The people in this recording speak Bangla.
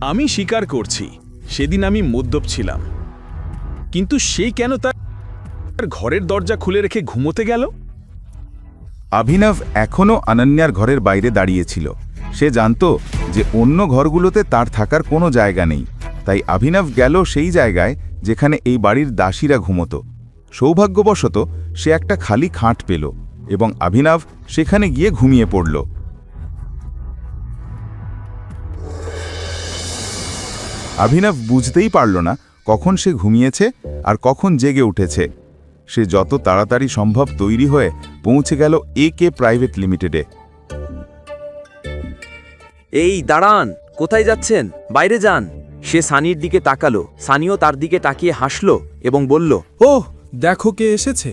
আমি স্বীকার করছি সেদিন আমি মদ্যপ ছিলাম, কিন্তু সে কেন তার ঘরের দরজা খুলে রেখে ঘুমোতে গেল? অভিনব এখনও অনন্যার ঘরের বাইরে দাঁড়িয়েছিল। সে জানত যে অন্য ঘরগুলোতে তার থাকার কোনো জায়গা নেই, তাই অভিনব গেল সেই জায়গায় যেখানে এই বাড়ির দাসীরা ঘুমোতো। সৌভাগ্যবশত সে একটা খালি খাট পেল এবং অভিনব সেখানে গিয়ে ঘুমিয়ে পড়ল। অভিনব বুঝতেই পারল না কখন সে ঘুমিয়েছে আর কখন জেগে উঠেছে। সে যত তাড়াতাড়ি সম্ভব তৈরি হয়ে পৌঁছে গেল AK প্রাইভেট লিমিটেডে। এই দাঁড়ান, কোথায় যাচ্ছেন? বাইরে যান। সে সানির দিকে তাকালো। সানিও তার দিকে তাকিয়ে হাসল এবং বলল, ওহ, দেখো কে এসেছে।